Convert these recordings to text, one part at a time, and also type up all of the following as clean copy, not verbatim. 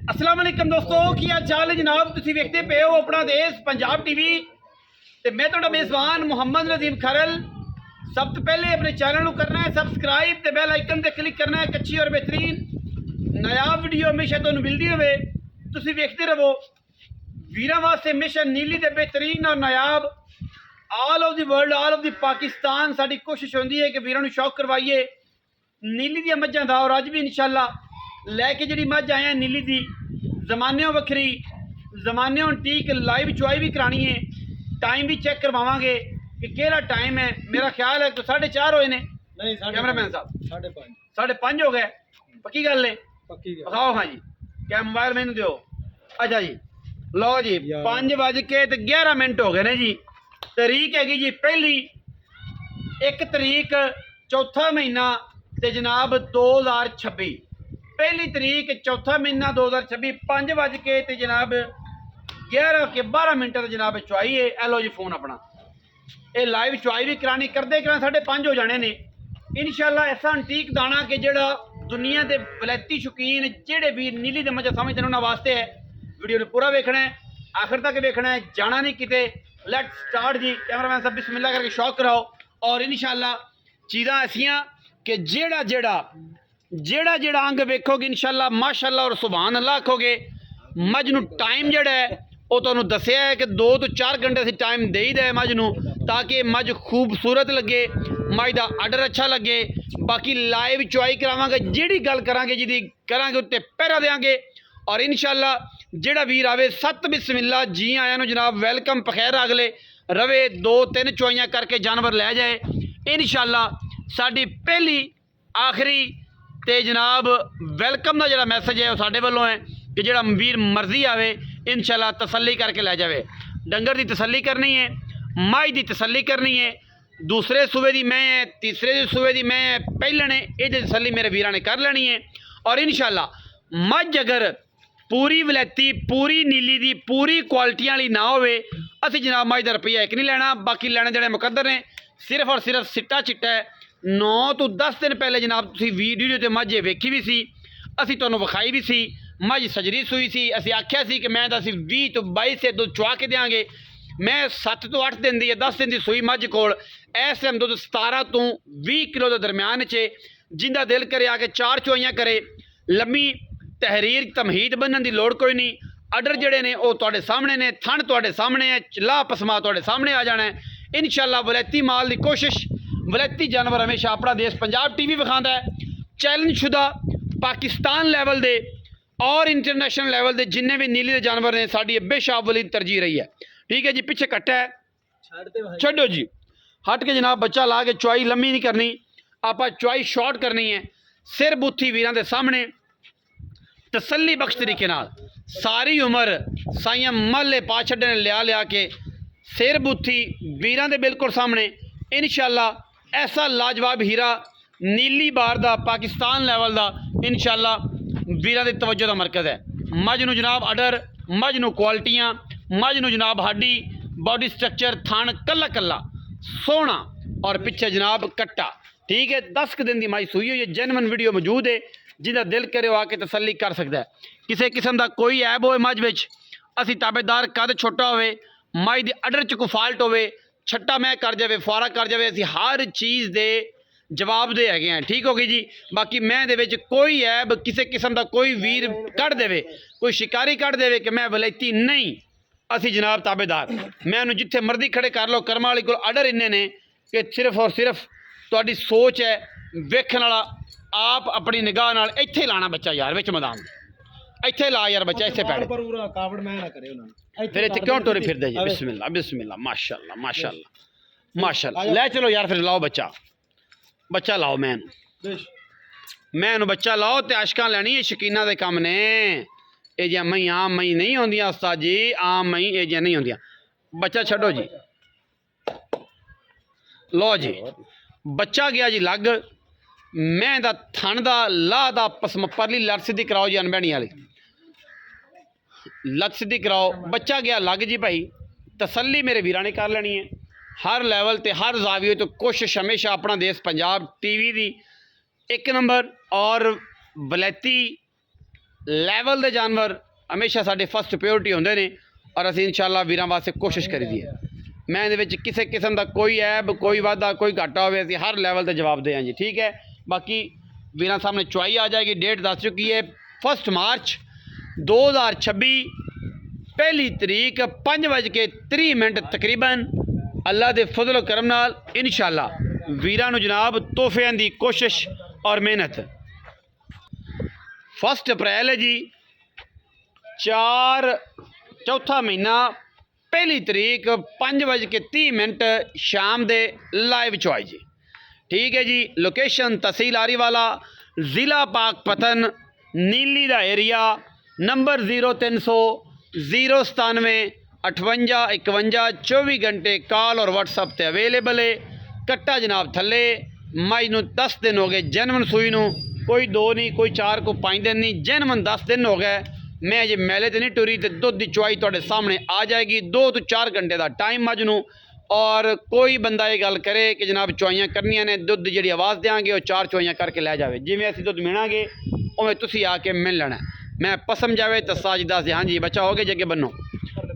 अस्सलाम वालेकुम दोस्तों, की हाल चाल है जनाब। तुसीं वेखदे पे हो अपना देश पंजाब टीवी ते मैं तुहाडा मेज़बान मुहम्मद नदीम खरल। सब तो पहले अपने चैनल को करना है सबसक्राइब ते बेल आइकन ते क्लिक करना है। अच्छी और बेहतरीन नायाब वीडियो हमेशा तुहानूं मिलदी रहे, तुसीं वेखदे रहो। वीरां वास्ते हमेशा नीली ते बेहतरीन और नायाब all of the world, all of the Pakistan साडी कोशिश होंदी है कि वीरां नूं शौक करवाइए नीली दी मझां दा। और अज भी इंशाअल्लाह लैके जिहड़ी मझ आए हैं नीली दी, जमानियों वक्री जमानियों ठीक लाइव चुआई भी करानी है, टाइम भी चेक करवावांगे कि केड़ा टाइम है। मेरा ख्याल है कि 4:30 होए ने। नहीं कैमरामैन साहब 5:30 5:30 हो गए। पक्की गल है? पक्की गल। दिखाओ। हाँ जी, क्या मोबाइल मैनू दो। अच्छा जी, लो जी 5:11 हो गए ने जी। तरीक हैगी जी पहली 1 तरीक चौथा महीना ते जनाब 2026। पहली तरीक चौथा महीना 2026 5 ते जनाब 11:12 ते जनाब चुआई है। ए लो जी फोन अपना, ये लाइव चुआई भी करानी करते 5:30 हो जाने ने इंशाअल्लाह। ऐसा अंटीक दाना कि जेड़ा दुनिया के वलैती शौकीन जेड़े भी नीली दे मजा समझते हैं उन्होंने वास्ते है। वीडियो ने पूरा वेखना है, आखिर तक वेखना है, जाना नहीं किते। लेट स्टार्ट जी। कैमरामैन साहब बिस्मिल्लाह करके शौक कराओ। और इंशाअल्लाह चीज़ां ऐसियां कि जेड़ा जेड़ा जेड़ा जेड़ा अंग वेखोगे इंशाअल्लाह माशाअल्लाह और सुभान अल्लाह आखोगे। मझ नूं टाइम जेड़ा है वो तुहानूं दस्सिया है कि 2 तो 4 घंटे असीं टाइम दे ही दे मझ नूं, ताकि मझ खूबसूरत लगे, मझ दा आर्डर अच्छा लगे। बाकी लाइव चुआई करावांगे, जिहड़ी गल करांगे जिहदी करांगे उत्ते पैरा देंगे। और इंशाअल्लाह जेड़ा वीर आवे सत बिस्मिल्लाह जी आया नूं जनाब वेलकम पखैर अगले रवे। 2-3 चुआइयां करके जानवर लै जाए इंशाअल्लाह। साडी पहली आखिरी ते जनाब वेलकम का जो मैसेज है वह साढ़े वालों है कि जो वीर मर्जी आवे इंशाअल्लाह तसल्ली करके लै जाए। डंगर की तसल्ली करनी है, मझ की तसल्ली करनी है, दूसरे सूबे की मैं है, तीसरे सूबे की मैं है, पहले ने ये तसल्ली मेरे वीरां ने कर लेनी है। और इंशाअल्लाह मझ अगर पूरी वलैती पूरी नीली दी पूरी क्वालिटी वाली ना होवे असीं जनाब मझ का रुपया एक नहीं लेना। बाकी लेने देने मुकद्दर ने, सिर्फ और सिर्फ सिट्टा चिट्टा है। 9 तो 10 दिन पहले जनाब तुसीं वीडियो ते मझ वेखी भी सी, असीं तुहानूं विखाई भी सी। मझ सजरी सूई सी, असीं आख्या सी कि मैं तो असीं 20 तो 22 से दुध चुआ के देंगे। मैं 7 तो 8 दिन दी 10 दिन की सूई मझ कोल इस टाइम दुध 17 तो 20 किलो के दरम्यान च, जिंदा दिल करे आके 4 चुआइयां करे। लम्मी तहरीर तमहीद बनने की लोड़ कोई नहीं। आर्डर जड़े ने वो तुहाडे सामने ने, थण तुहाडे सामने है, लाह पसमा तुहाडे सामने आ जाना है इंशाअल्लाह। वलैती माल की कोशिश, वलैती जानवर हमेशा अपना देश पंजाब टीवी विखाता है। चैलेंज शुदा पाकिस्तान लैवल दे और इंटरनेशनल लैवल दे जिन्ने भी नीली दे जानवर ने साड़ी अब्बे शाह वाली तरजीह रही है। ठीक है जी, पीछे कट्टा है छड्डो जी, हट के जनाब बच्चा ला के चुआई लम्मी नहीं करनी, आप चुआई शॉर्ट करनी है। सिर बूथी वीरां दे सामने तसल्ली बख्श तरीके नाल सारी उम्र साइयां महल्ले पा छड्डे ने लिया लिया के सिर बूथी वीरां दे बिल्कुल सामने इंशाअल्लाह। ऐसा लाजवाब हीरा नीली बार दा पाकिस्तान लैवल दा इंशाअल्लाह वीरां दी तवज्जो दा मरकज़ है। मझ नूं जनाब आर्डर, मझ नूं क्वालिटियां, मझ नूं जनाब हाडी बॉडी स्ट्रक्चर थान कल्ला कल्ला सोहना और पिछे जनाब कट्टा। ठीक है, 10 दिन की माई सूई हुई है। जेनवन वीडियो मौजूद है, जिंदा दिल करे आके तसल्ली कर सकता है। किसी किस्म का कोई ऐब हो मझ विच असी ताबेदार कद छोटा होवे, मझ दी आर्डर च कोई फाल्ट होवे, छट्टा मैं कर जाए फुआरा कर जाए, असी हर चीज़ दे जवाब दे है। ठीक हो गई जी। बाकी मैं दे विच कोई ऐब किसी किस्म का कोई वीर कढ़ देवे, कोई शिकारी कढ़ देवे कि मैं वलैती नहीं, असी जनाब ताबेदार। मैं उन्हें जिथे मर्जी खड़े कर लो, कर्मा वाली को आर्डर इन्ने ने कि सिर्फ और सिर्फ तुहाडी सोच है वेखण वाला आप अपनी निगाह नाल इत्थे लाना बच्चा यार विच मैदान इत्थे ला यार बच्चा इत्थे पैड़े फिर इत्थे क्यों टुरे फिरदे जी। बिस्मिल्लाह बिस्मिल्लाह माशाअल्लाह माशाअल्लाह माशाअल्लाह। ले चलो यार फिर लाओ बच्चा, बच्चा लाओ मैनू बच्चा लाओ तो अशकां लैनी है शकीना दे कम ने। ये जियां मई आम मई नहीं होंदियां उस्ताद जी, आम मई ये जियां नहीं होंदियां। बच्चा छड्डो जी, लो जी बच्चा गया जी लग। मैं दा थन दा लाह दा पसम परली लट सीधी कराओ जी, अनबैनी वाली लत सीधी कराओ। बच्चा गया लग जी भाई, तसल्ली मेरे वीरां ने कर लेनी है। हर लैवल ते हर जाविये तो कोशिश हमेशा अपना देश पंजाब टीवी दी 1 नंबर और वलैती ਲੈਵਲ ਦੇ ਜਾਨਵਰ ਹਮੇਸ਼ਾ ਸਾਡੇ ਫਸਟ ਪ੍ਰਾਇੋਰਟੀ ਹੁੰਦੇ ਨੇ ਔਰ ਅਸੀਂ ਇਨਸ਼ਾਅੱਲਾ ਵੀਰਾਂ ਵਾਸਤੇ ਕੋਸ਼ਿਸ਼ ਕਰੀਦੀ ਹੈ। ਮੈਂ ਇਹਦੇ ਵਿੱਚ ਕਿਸੇ ਕਿਸਮ ਦਾ ਕੋਈ ਐਬ ਕੋਈ ਵਾਧਾ ਕੋਈ ਘਾਟਾ ਹੋਵੇ ਅਸੀਂ ਹਰ ਲੈਵਲ ਤੇ ਜਵਾਬ ਦੇ ਹਾਂ ਜੀ। ਠੀਕ ਹੈ, ਬਾਕੀ ਵੀਰਾਂ ਸਾਹਮਣੇ ਚੁਆਈ ਆ ਜਾਏਗੀ। ਡੇਟ ਦੱਸ ਚੁੱਕੀ ਹੈ 1 ਮਾਰਚ 2026 ਪਹਿਲੀ ਤਰੀਕ 5:30 ਤਕਰੀਬਨ। ਅੱਲਾ ਦੇ ਫਜ਼ਲ ਕਰਮ ਨਾਲ ਇਨਸ਼ਾਅੱਲਾ ਵੀਰਾਂ ਨੂੰ ਜਨਾਬ ਤੋਹਫਿਆਂ ਦੀ ਕੋਸ਼ਿਸ਼ ਔਰ ਮਿਹਨਤ। 1 ਅਪ੍ਰੈਲ ਹੈ ਜੀ, ਚੌਥਾ ਮਹੀਨਾ ਪਹਿਲੀ ਤਰੀਕ 5:30 ਸ਼ਾਮ ਦੇ ਲਾਈਵ ਚੁਆਈ ਜੀ। ਠੀਕ ਹੈ ਜੀ। ਲੋਕੇਸ਼ਨ ਤਹਿਸੀਲ ਆਰੀਵਾਲਾ, ਜ਼ਿਲ੍ਹਾ ਪਾਕਪਤਨ, ਨੀਲੀ ਦਾ ਏਰੀਆ, ਨੰਬਰ 0300 097 58 51 24 ਘੰਟੇ ਕਾਲ ਔਰ WhatsApp ਤੇ ਅਵੇਲੇਬਲ ਹੈ। ਕੱਟਾ ਜਨਾਬ ਥੱਲੇ ਮੱਝ ਨੂੰ 10 ਦਿਨ ਹੋ ਗਏ ਜਨਮਨ ਸੂਈ ਨੂੰ, ਕੋਈ 2 ਨਹੀਂ ਕੋਈ 4 ਕੋਈ 5 ਦਿਨ ਨਹੀਂ, ਜਨਮਨ 10 ਦਿਨ ਹੋ ਗਏ। ਮੈਂ ਅਜੇ ਮੇਲੇ ਤੇ ਨਹੀਂ ਟੁਰੀ ਤੇ ਦੁੱਧ ਦੀ ਚੁਆਈ ਤੁਹਾਡੇ ਸਾਹਮਣੇ ਆ ਜਾਏਗੀ। 2 ਤੋਂ 4 ਘੰਟੇ ਦਾ ਟਾਈਮ ਮੱਝ ਨੂੰ। ਔਰ ਕੋਈ ਬੰਦਾ ਇਹ ਗੱਲ ਕਰੇ ਕਿ ਜਨਾਬ ਚੁਆਈਆਂ ਕਰਨੀਆਂ ਨੇ, ਦੁੱਧ ਦੀ ਜਿਹੜੀ ਆਵਾਜ਼ ਦੇਵਾਂਗੇ ਉਹ 4 ਚੁਆਈਆਂ ਕਰਕੇ ਲੈ ਜਾਵੇ। ਜਿਵੇਂ ਅਸੀਂ ਦੁੱਧ ਮਿਣਾਂਗੇ ਉਵੇਂ ਤੁਸੀਂ ਆ ਕੇ ਮਿਲ ਲੈਣਾ। ਮੈਂ ਪਸਮ ਜਾਵੇ ਤਾਂ ਸਾਜ ਦੱਸ ਦੇ ਹਾਂਜੀ ਬੱਚਾ ਹੋ ਗਿਆ ਜੀ, ਅੱਗੇ ਬੰਨੋ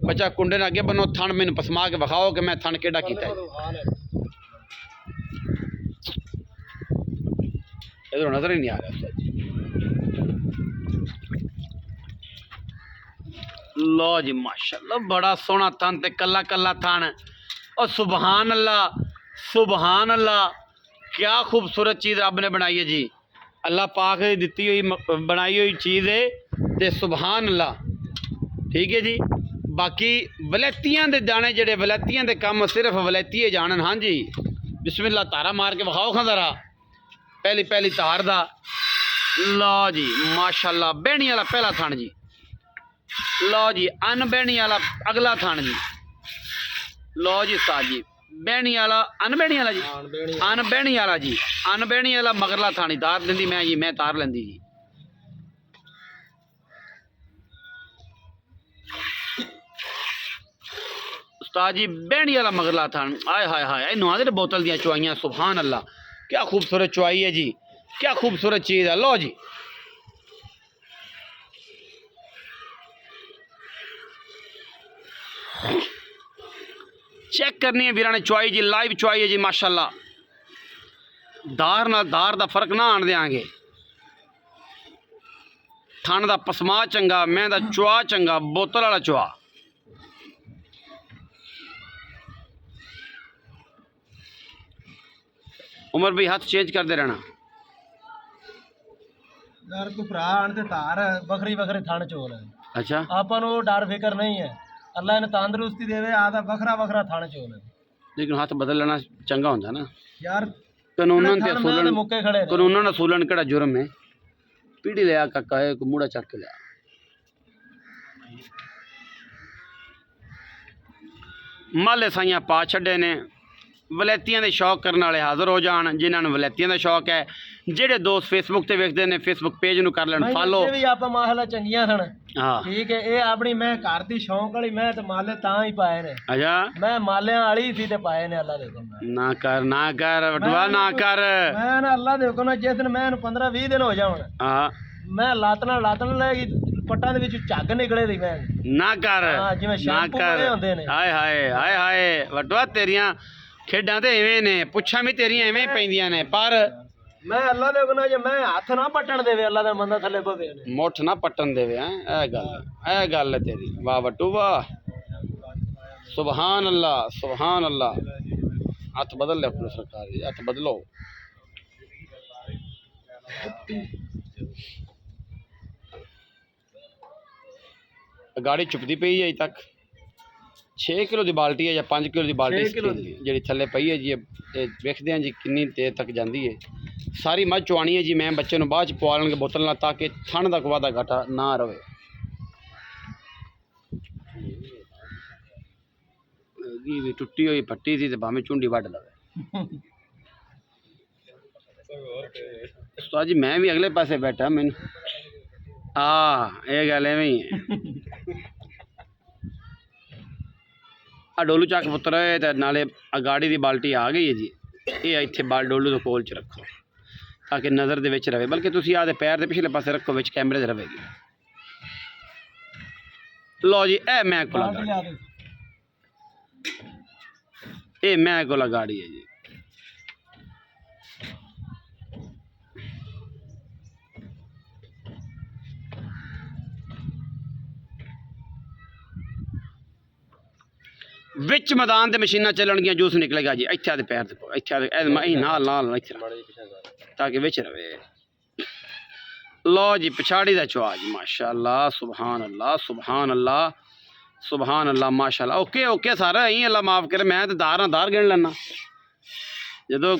ਬੱਚਾ ਕੁੰਡੇ ਨਾਲ ਅੱਗੇ ਬੰਨੋ, ਥਣ ਮੈਨੂੰ ਪਸਮਾ ਕੇ ਵਿਖਾਓ ਕਿ ਮੈਂ ਥਣ ਕਿਹੜਾ ਕੀਤਾ ਹੈ। इधर नजर ही नहीं आ रहा। लो जी माशाल्लाह बड़ा सोहना थन ते कला कला थन। और सुबहान अल्लाह सुबहान अल्लाह, क्या खूबसूरत चीज़ रब ने बनाई है जी। अल्लाह पाक ने दिती हुई बनाई हुई चीज़ है ते सुबहान अल्लाह। ठीक है जी। बाकी वलैतियां दे दाने जेडे वलैतियां दे काम सिर्फ वलैती जानन। हाँ जी बिस्मिल्लाह धारा मार के विखाओ खां जरा पहली धार दा। लो जी माशाल्लाह बहनी वाला पहला थान जी। लो जी अन बहनी वाला अगला थान जी। लो जी उस्ताद जी बहनी वाला अन बहनी वाला जी, अन बहनी वाला जी, अन बहनी वाला मगरला थानी धार लेंदी मैं जी, मैं तार लेंदी जी। उस्ताद जी बहनी वाला मगरला थान, आए हाय हाय इनू आदे बोतल दियां चुआइयां सुबहान अल्लाह। क्या खूबसूरत चुआई है जी, क्या खूबसूरत चीज़ है। लो जी चेक करनी है वीरा ने चुआई जी, लाइव चुआई है जी माशाल्लाह। धार ना धार दा फर्क ना आन देंगे। थन दा पसमा चंगा, मैं दा चुआ चंगा, बोतल वाला चुआ। उमर भाई हाथ चेंज करते रहना। यार तू भरा आन ते धार बखरी बखरे थान चोल है। अच्छा आपन वो डर फिकर नहीं है। अल्लाह ने तंदुरुस्ती देवे आदा बखरा बखरा थान चोल है। लेकिन हाथ बदल लेना चंगा होता ना यार। कानूनन ते असूलन, मुक्के खड़े ने। कानूनन असूलन केड़ा जुर्म है। पीढ़ी लिया काका है को मूड़ा चक के लिया। माले साइयां पा छड़े ने। वलैतियां दे शौक करने वाले हाज़र हो जान, जिन्होंने वलैतियां दा शौक है। जेडे दोस्त फेसबुक ते वेखदे ने फेसबुक पेज नूं कर लेन फॉलो। ये भी आप माहला चंगियां थन। हां ठीक है। ये अपनी मैं घर दी शौक वाली मैं ते माले तां ही पाए ने। अच्छा मैं मालियां वाली थी ते पाए ने अल्लाह दे हुक्म ना कर बटवा ना कर। मैं ना अल्लाह दे हुक्म जिस दिन मैं 15-20 दिन हो जावन। हां मैं लातना लेगी पट्टां दे विच झग निकले दी मैं ना कर। हां जिवें ना शैम्पू कर। बने हुंदे ने। हाय हाय हाय हाय बटवा तेरियां खेडां ते इवें ने, पुच्छां भी तेरियां इवें पैंदियां ने, पर मैं अल्लाह दे हुक्म जे मैं हाथ ना पट्टन देवे अल्लाह दा बंदा थल्ले पवे ने। मुठ ना पट्टन देवे। हैं ए गल है तेरी। वाह बट्टू वाह सुबहान अल्लाह सुबहान अल्लाह। हाथ बदल ले अपने सरकार जी, हाथ बदलो। गाड़ी चुपती पई है अजे तक। 6 किलो की बाल्टी है या 5 किलो की बाल्टी जी थले पई है जी। वेखते हैं जी किन्नी देर तक जाती है। सारी मझ चुआनी है जी। मैं बच्चे नूं बाद च पवा लैणगे बोतल नाल ताकि थण दा वाधा घाटा ना रहे। भी टुट्टी हुई पट्टी थी तो भावें झुंडी वड्ड लवे। उस्ताद जी मैं भी अगले पासे बैठा मैनू ये गल एवें ही है। आ डोलू चक पुत्र है नाले गाड़ी की बाल्टी आ गई है जी। ये इत्थे बाल डोलू के कोल च रखो ताकि नज़र दे विच रहे, बल्कि तुसीं आदे पैर के पिछले पासे रखो विच कैमरे दे रहेगी। लो जी ए मैं को बाल्टी लगा लिया दे। ये मैं को गाड़ी है जी। विच मैदान ते मशीनां चलणगियां जूस निकलेगा जी इत्थे दे पैर ते इत्थे नाल नाल इत्थे ताकि विच रवे। लो जी पिछाड़ी दा चुआ जी माशाअल्लाह सुभान अल्लाह सुभान अल्लाह सुभान अल्लाह माशाअल्लाह। ओके ओके सर यहीं अल्लाह माफ करे मैं तो दार गिन लेना जो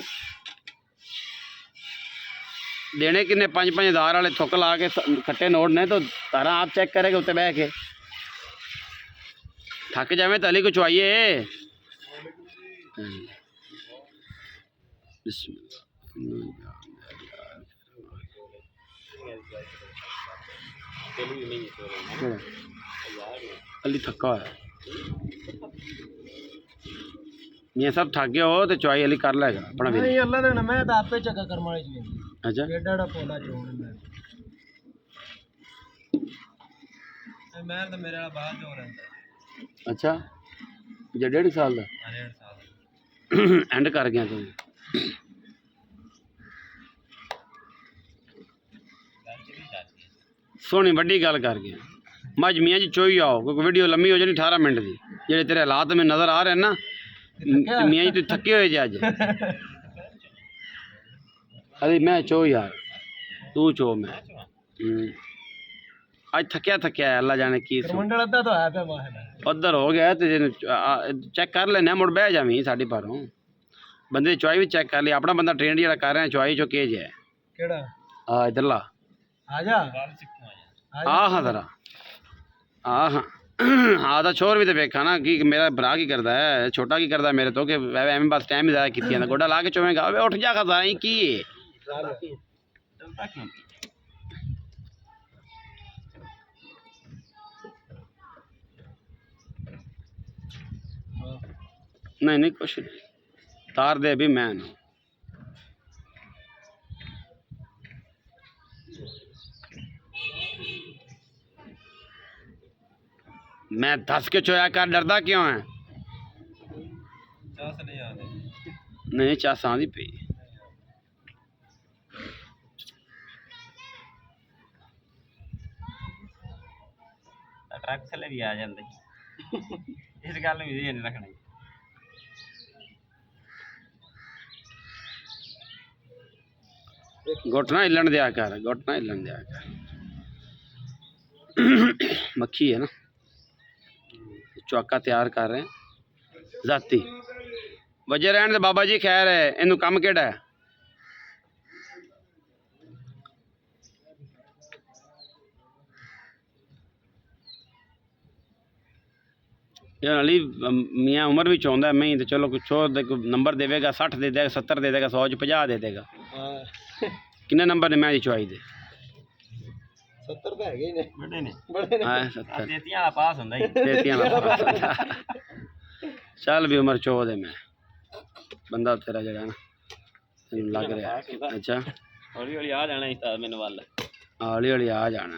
देने किन्ने 5-5 हज़ार वाले थुक ला के खट्टे नोट ने तो तारा आप चेक करेगा उत्ते बह के थक जावे तो अली को चुआइए। अली थका है ये सब थक गए हो तो चुआई अली कर लेगा अपना भी नहीं अल्लाह दे मैं तो आपे चक्कर करम वाली जी। अच्छा एडा पोला चोण मैं तो मेरे वाला बाहर जो रहंदा। अच्छा जे 1.5 साल का 1.5 साल एंड कर गया तू सोहनी वड्डी गल कर गया मज मियाँ जी चोई आओ क्योंकि वीडियो लम्मी हो जानी 18 मिनट की जेडे तेरे हालात में नज़र आ रहे हैं ना मियाँ जी तू थके हुए जे अज अरे मैं चो यार तू चो मैं आज थकिया थकिया है अल्लाह जाने की मंडल अद्धा तो है पे वाहन उधर हो गया तो चेक कर लेना मुड़ बह जावी साड़ी पारों बंदे दी चुआई भी चेक कर ली अपना बंदा ट्रेन जो कर रहे हैं चुआई चो केज है केड़ा हाँ इधरला आजा हाँ हाँ जरा हाँ हाँ हाँ तो छोर भी तो वेखा ना कि मेरा भरा की करता है छोटा की करता है मेरे तो कि एवं बस टाइम ही ज़्यादा की गोडा ला के चोवेगा उठ जा खा की नहीं नहीं कुछ नहीं तार दे भी मैं ना मैं दस के चोया कर डरदा क्यों है नहीं चास आँदी पी ट्रक थले भी आ जाते इस गल भी नहीं रखना घुटना हिलन दिया कर घुटना हिलन दिया कर मक्खी है ना चौका तैयार कर रहे हैं जाती वजे रहन दे बाबा जी खैर है इनू कम केड़ा है यार अली मियाँ उम्र भी चाहता है मैं तो चलो कुछ नंबर देगा 60 दे देगा 70 दे देगा 100 50 दे देगा किन्ने नंबर ने मैं चुआई दे 70 तो है ने बड़े ने हाँ 70 तेतियां वाला पास हुंदा ही तेतियां वाला पास होंदा। चल भी उम्र 14 है मैं बंदा तेरा जगह ना तेन लग रहा है अच्छा हौली हौली आ जाना ही मैनू वाल हौली हौली आ जाना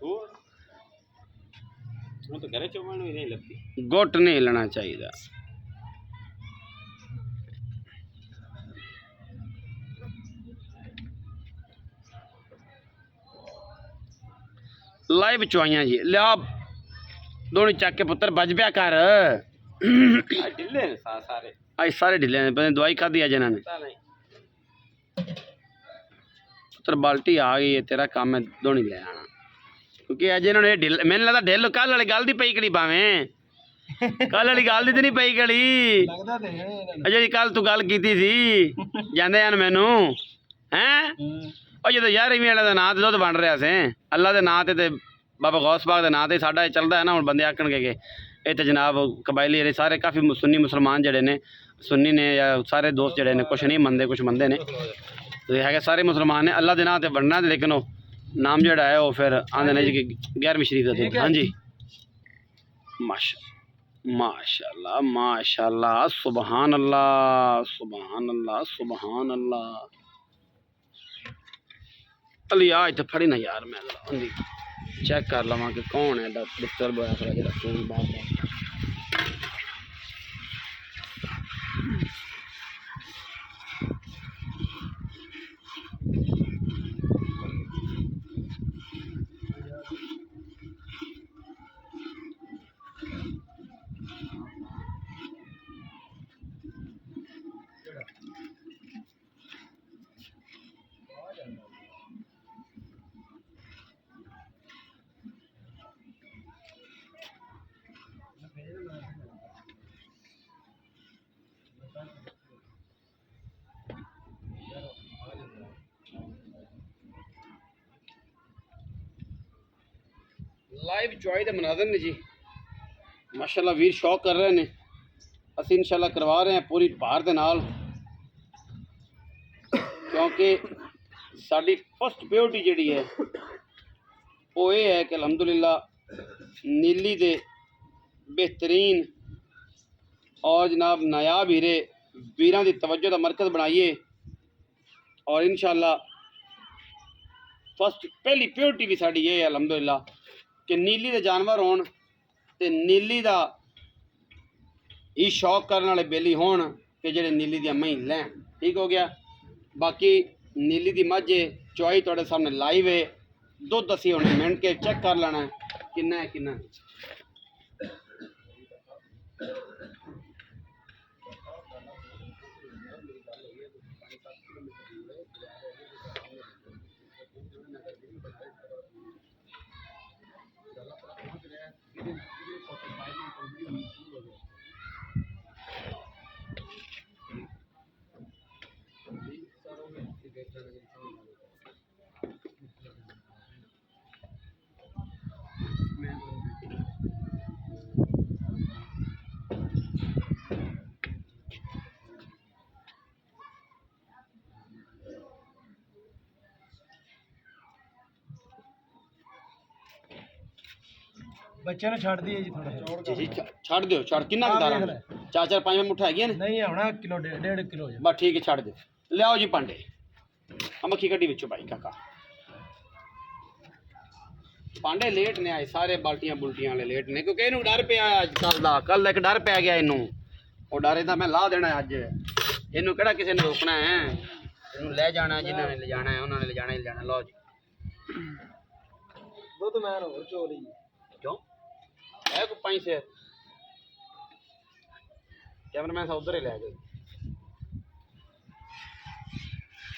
हूँ तो घरे चुमन भी नहीं लगती गुट नहीं हिलना चाहिए लाइव चुआइयां जी लिया दोनों चक के पुत्र बज पिया कर ढिले ने सारे आज सारे ढिले ने पता दवाई खाधी है जिन्होंने पुत्र बाल्टी आ गई है तेरा काम है दोनी ले आना क्योंकि अज इन्होंने ढिल मैंने लगता ढिल कल वाली गल दी पई कड़ी भावें कल वाली गल दी तो नहीं पई कड़ी लगदा ते है जी कल तू गल की सी जांदे हैं मैनू हैं जो यार इवें वाले नां ते दुध बन रहा से अल्लाह के नां ते बाबा गौस पाक के नां ते साडा चलता है ना हुण बंदे आखणगे कि ये तो जनाब कबायली जेह्ड़े सारे काफ़ी सुन्नी मुसलमान जड़े ने सुन्नी ने या सारे दोस्त जड़े ने कुछ नहीं मनते कुछ मनते ने तो है सारे मुसलमान ने अल्लाह के नां ते बनना लेकिन वो नाम जड़ा है वो फिर आंदे ने जी 11वीं शरीफ का दिन हाँ जी माशाअल्लाह माशाअल्लाह सुभान अल्लाह सुभान अल्लाह सुभान अल्लाह अली आज तो फड़ी ना यार मैं ਚੈੱਕ ਕਰ ਲਵਾਂ ਕਿ ਕੌਣ ਹੈ ਦਾ ਡਿਸਟਰਬ ਹੋਇਆ ਥੋੜਾ ਜਿਹਾ ਫੋਨ ਬਾਹਰ ਲਾਈਵ ਜੁਆਈ ਦੇ ਮਨਾਜ਼ਰ ਨੇ ਜੀ ਮਾਸ਼ਾਅੱਲਾ ਵੀਰ ਸ਼ੌਕ ਕਰ ਰਹੇ ਨੇ ਅਸੀਂ ਇਨਸ਼ਾਅੱਲਾ ਕਰਵਾ ਰਹੇ ਹਾਂ ਪੂਰੀ ਭਾਰ ਦੇ ਨਾਲ ਕਿਉਂਕਿ ਸਾਡੀ ਫਸਟ ਬਿਊਟੀ ਜਿਹੜੀ ਹੈ ਉਹ ਇਹ ਹੈ ਕਿ ਅਲਹਮਦੁਲਿਲਾ ਨੀਲੀ ਦੇ बेहतरीन और जनाब नायाब हीरे वीरां दी तवज्जो का मरकज़ बनाइए और इंशाअल्लाह फस्ट पहली प्योरिटी भी साड़ी ये है अलहमदुलिल्लाह कि नीली दे जानवर होण ते नीली दा ही शौक करने वाले बेली होण कि जेड़े नीली दी मई लैन ठीक हो गया। बाकी नीली दी मझ चौई तुहाडे सामने लाइव है दुध असीं हुणे मिंट के चेक कर लेना किन्ना है किन्ना बच्चे ने छड़ दिए जी थोड़ा जी छड़ दो छड़ किन्ना दारा 4-4 5 मुठा है नहीं होना किलो 1.5 किलो बस ठीक है छड़ दो लियाओ जी भांडे मक्खी कड्डी विचों भाई काका भांडे लेट ने आए सारे बाल्टियां बुल्टियां वाले लेट ने क्योंकि इनू डर पिया अजकल दा कल एक डर पै गया इनू वो डर दा मैं ला देना अज इनू केड़ा किसी ने रोकना है इनू ले जाना जिन्हां ने ले जाना है उन्होंने ले जाना लो जी दुध मैं और चोरी क्यों है को पैसे कैमरामैन साहब उधर ही ले गए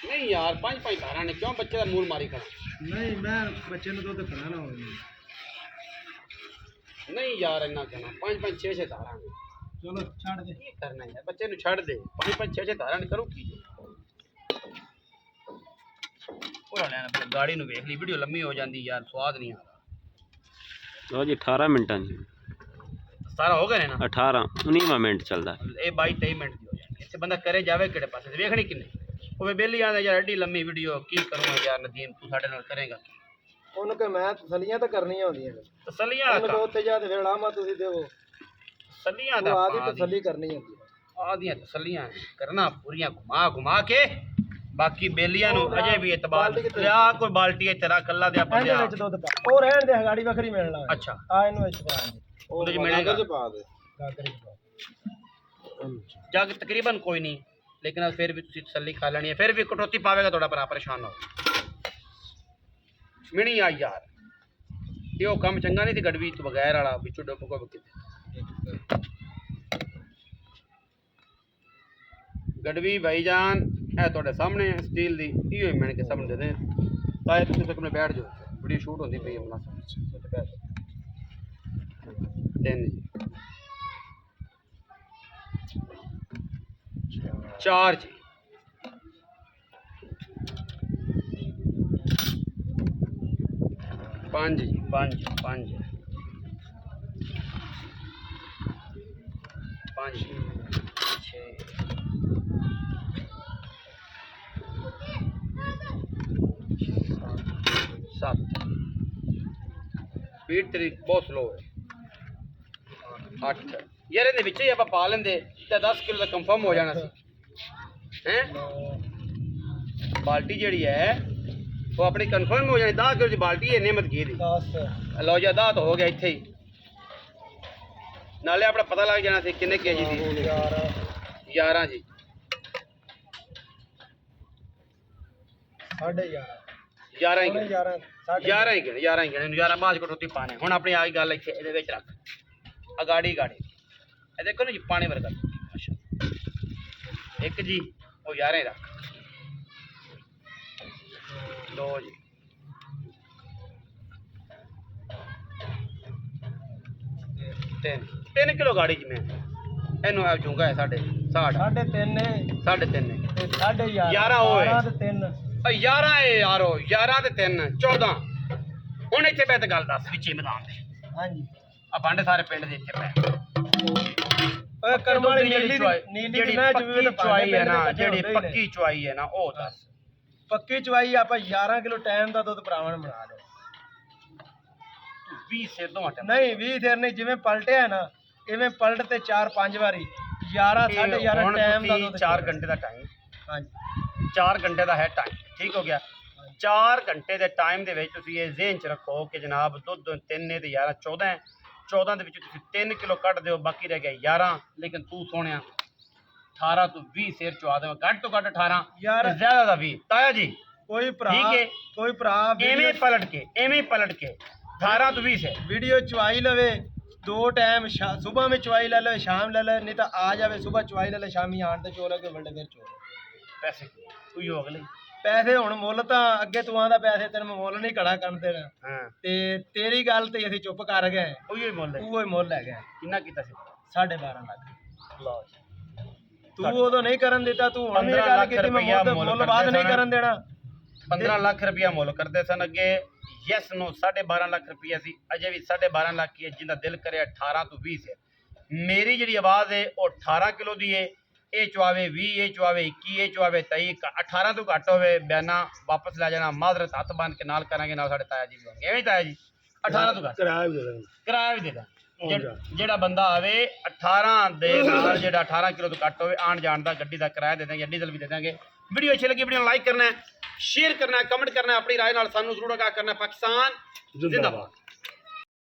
नहीं यार 5-5 धारा ने क्यों बच्चे का मूल मारी खड़ा नहीं मैं बच्चे ने दुध खड़ा ना हो नहीं यार इन्ना कहना 5-5 6-6 धारा ने चलो छड़ दे की करना है बच्चे नु छड़ दे 5-5 6-6 धारा ने करो की पूरा लेना फिर गाड़ी नु देख ली वीडियो लंबी हो जाती यार स्वाद नहीं आ रहा लो जी 18 मिनटां जी सारा हो गए ना 18 19वां मिनट चलदा ये 22-23 मिनट की हो जाती इत्थे बंदा करे जावे किहड़े पासे देखनी किन्ने ਉਹ ਬੇਲੀ ਆਂਦਾ ਯਾਰ ਐਡੀ ਲੰਮੀ ਵੀਡੀਓ ਕੀ ਕਰੂੰਗਾ ਯਾਰ ਨਦੀਮ ਤੂੰ ਸਾਡੇ ਨਾਲ ਕਰੇਗਾ ਉਹਨੂੰ ਕਿ ਮੈਂ ਤਸਲੀਆਂ ਤਾਂ ਕਰਨੀਆਂ ਹੁੰਦੀਆਂ ਨੇ ਤਸਲੀਆਂ ਉਹਨੂੰ ਉੱਤੇ ਜਾ ਤੇ ਫਿਰ ਲਾਮਾ ਤੁਸੀਂ ਦੇਵੋ ਤਸਲੀਆਂ ਦਾ ਆਦੀ ਤਸੱਲੀ ਕਰਨੀ ਹੁੰਦੀ ਆਦੀਆਂ ਤਸਲੀਆਂ ਕਰਨਾ ਪੂਰੀਆਂ ਘੁਮਾ ਕੇ ਬਾਕੀ ਬੇਲੀਆਂ ਨੂੰ ਅਜੇ ਵੀ ਇਤਬਾਰ ਲਿਆ ਕੋਈ ਬਾਲਟੀ ਇੱਥੇ ਰੱਖ ਅੱਲਾ ਦੇ ਆਪਾਂ ਇਹਦੇ ਵਿੱਚ ਦੁੱਧ ਪਾ ਉਹ ਰਹਿਣ ਦੇ ਗਾੜੀ ਵੱਖਰੀ ਮਿਲਣ ਲੱਗ ਅੱਛਾ ਆ ਇਹਨੂੰ ਵਿੱਚ ਪਾ ਦੇ ਉਹਦੇ ਚ ਮਿਲੇਗਾ ਪਾ ਦੇ ਗਾਗਰ ਚ ਪਾ जग तकरीबन कोई नहीं लेकिन फिर भी तुसी तसल्ली खा लेनी है फिर भी कटौती पावेगा थोड़ा बड़ा परेशान हो मिनी आई यार ये काम चंगा नहीं थी गड़वी तो बगैर वाला बिचू डुब को गड़वी भाईजान है थोड़े सामने स्टील दी इहो ही मैंने के सामने दे ताए तुसी तक में बैठ जाओ बड़ी शूट होती पई है मुनासिब 3 4 जी 5 जी 5 5 5 6 7 स्पीड तेरी बहुत स्लो है 8 यार ਇਹਦੇ ਵਿੱਚ ਹੀ ਆਪਾਂ ਪਾ ਲੈਂਦੇ ਤੇ 10 ਕਿਲੋ ਦਾ ਕੰਫਰਮ ਹੋ ਜਾਣਾ ਸੀ हैं बाल्टी जड़ी है ਉਹ ਆਪਣੀ ਕਨਫਰਮ ਹੋ ਜਾਣੀ 10 ਕਿਲੋ ਦੀ ਬਾਲਟੀ ਹੈ ਨਿਮਤ ਘੀ ਦੀ 10 ਲਓ ਜੀ ਆਧਾ ਤਾਂ ਹੋ ਗਿਆ ਇੱਥੇ ਹੀ ਨਾਲੇ ਆਪਣਾ ਪਤਾ ਲੱਗ ਜਾਣਾ ਸੀ ਕਿੰਨੇ ਕੇਜੀ ਦੀ 11 ਜੀ 11 ਹੀ ਗਿਣ 11 ਹੀ ਗਿਣ 11 ਬਾਅਦ ਕਟੋਤੀ ਪਾਣੇ ਹੁਣ ਆਪਣੀ ਆ ਗਈ ਗੱਲ ਇੱਥੇ ਇਹਦੇ ਵਿੱਚ ਰੱਖ ਅਗਾੜੀ ਇਹ ਦੇਖੋ ਨਾ ਜੀ ਪਾਣੀ ਵਰਗਾ ਅੱਛਾ ਇੱਕ ਜੀ ਉਹ 11 ਹੀ ਰੱਖ ਲਓ ਜੀ ਤਿੰਨ ਕਿਲੋ ਗਾੜੀ ਜੀ ਮੈਂ ਇਹਨੂੰ ਆ ਚੁੰਗਾ ਹੈ 3.5 3.5 ਤੇ 11 ਹੋਏ 12 ਤੇ 3 11 ਹੈ ਯਾਰੋ 11 ਤੇ 3 14 ਹੁਣ ਇੱਥੇ ਬੈ ਤੇ ਗੱਲ ਦੱਸ ਵਿੱਚੇ ਮੈਦਾਨ ਦੇ ਹਾਂਜੀ ਆ ਬਾਂਡੇ ਸਾਰੇ ਪਿੰਡ ਦੇ ਇੱਥੇ ਪੈ ਓਏ ਕਰਮ ਵਾਲੀ ਨੀਲੀ ਜਿਹੜੀ ਪੱਕੀ ਚੁਆਈ ਹੈ ਨਾ ਜਿਹੜੀ ਪੱਕੀ ਚੁਆਈ ਹੈ ਨਾ ਉਹ ਦੱਸ ਪੱਕੀ ਚੁਆਈ ਆਪਾਂ 11 ਕਿਲੋ ਟਾਈਮ ਦਾ ਦੁੱਧ ਭਰਾਵਾਂ ਬਣਾ ਲਿਆ 20 ਸਿਰ ਦੋ ਹਟ ਨਹੀਂ 20 ਸਿਰ ਨਹੀਂ ਜਿਵੇਂ ਪਲਟਿਆ ਨਾ ਇਵੇਂ ਪਲਟ ਤੇ 4-5 ਵਾਰੀ 11 11:30 ਟਾਈਮ ਦਾ ਦੁੱਧ 4 ਘੰਟੇ ਦਾ ਟਾਈਮ ਹਾਂਜੀ 4 ਘੰਟੇ ਦਾ ਹੈ ਟਾਈਮ ਠੀਕ ਹੋ ਗਿਆ 4 ਘੰਟੇ ਦੇ ਟਾਈਮ ਦੇ ਵਿੱਚ ਤੁਸੀਂ ਇਹ ਜ਼ਿਹਨ 'ਚ ਰੱਖੋ ਕਿ ਜਨਾਬ ਦੁੱਧ 3 ਨੇ ਤੇ 11 14 ਹੈ 14 ਦੇ ਵਿੱਚ ਤੁਸੀਂ 3 ਕਿਲੋ ਕੱਢ ਦਿਓ ਬਾਕੀ ਰਹਿ ਗਿਆ 11 ਲੇਕਿਨ ਤੂੰ ਸੋਹਣਿਆ 18 ਤੋਂ 20 ਸਿਰ ਚਵਾ ਦੇਵਾਂ ਘੱਟ ਤੋਂ ਘੱਟ 18 ਯਾਰ ਜ਼ਿਆਦਾ ਦਾ 20 ਤਾਇਆ ਜੀ ਕੋਈ ਭਰਾ ਠੀਕ ਹੈ ਕੋਈ ਭਰਾ ਐਵੇਂ ਪਲਟ ਕੇ 18 ਤੋਂ 20 ਹੈ ਵੀਡੀਓ ਚੁਆਈ ਲਵੇ दो टाइम सुबह में चुवाई ले लो शाम ले लो नहीं तो आ जावे सुबह चुवाई ले लो शामी आन ते चोल के वल्डे फिर चोल पैसे कोई हो अगले पैसे हुण मुੱਲ ਤਾਂ ਅੱਗੇ ਤੂੰ ਆਂਦਾ ਪੈਸੇ ਤੈਨੂੰ ਮੈਂ ਮੁੱਲ ਨਹੀਂ ਘੜਾ ਕਰਨ ਦੇਣਾ ਹਾਂ ਤੇ ਤੇਰੀ ਗੱਲ ਤੇ ਅਸੀਂ ਚੁੱਪ ਕਰ ਗਏ ਉਹੀ ਮੁੱਲ ਹੈ ਉਹ ਹੀ ਮੁੱਲ ਹੈਗਾ ਕਿੰਨਾ ਕੀਤਾ ਸੀ 12.5 ਲੱਖ ਲਓ ਤੂੰ ਉਦੋਂ ਨਹੀਂ ਕਰਨ ਦਿੱਤਾ ਤੂੰ ਹੁਣ ਇਹ ਗੱਲ ਕੀਤੀ ਮੈਂ ਮੁੱਲ ਬਾਅਦ ਨਹੀਂ ਕਰਨ ਦੇਣਾ 15 ਲੱਖ ਰੁਪਇਆ ਮੁੱਲ ਕਰਦੇ ਸਨ ਅੱਗੇ ਯੈਸ ਨੋ 12.5 ਲੱਖ ਰੁਪਇਆ ਸੀ ਅਜੇ ਵੀ 12.5 ਲੱਖ ਹੀ ਹੈ ਜਿੰਦਾ ਦਿਲ ਕਰੇ 18 ਤੋਂ 20 ਹੈ ਮੇਰੀ ਜਿਹੜੀ ਆਵਾਜ਼ ਹੈ ਉਹ 18 ਕਿਲੋ ਦੀ ਹੈ ਇਹ ਚੁਆਵੇ 20 ਇਹ ਚੁਆਵੇ 21 ਇਹ ਚੁਆਵੇ 23 18 ਤੋਂ ਘੱਟ ਹੋਵੇ ਬਿਆਨਾ ਵਾਪਸ ਲੈ ਜਾਣਾ ਮਾਜ਼ਰਤ ਹੱਥ ਬੰਨ ਕੇ ਨਾਲ ਕਰਾਂਗੇ ਨਾਲ ਸਾਡੇ ਤਾਇਆ ਜੀ ਵੀ ਹੋਣਗੇ ਐਵੇਂ ਤਾਇਆ ਜੀ 18 ਤੋਂ ਘੱਟ ਕਿਰਾਇਆ ਵੀ ਦੇ ਦਾਂ ਜਿਹੜਾ ਬੰਦਾ ਆਵੇ 18 ਦੇ ਨਾਲ ਜਿਹੜਾ 18 ਕਿਲੋ ਤੋਂ ਘੱਟ ਹੋਵੇ ਆਣ ਜਾਣ ਦਾ ਗੱਡੀ ਦਾ ਕਿਰਾਇਆ ਦੇ ਦਾਂਗੇ ਡੀਜ਼ਲ ਵੀ ਦੇ ਦਾਂਗੇ ਵੀਡੀਓ ਅੱਛੀ ਲੱਗੀ ਵੀਡੀਓ ਨੂੰ ਲਾਈਕ ਕਰਨਾ ਹੈ शेयर करना है कमेंट करना है अपनी राय नाल सानू जरूर आगाह करना है पाकिस्तान जिंदाबाद।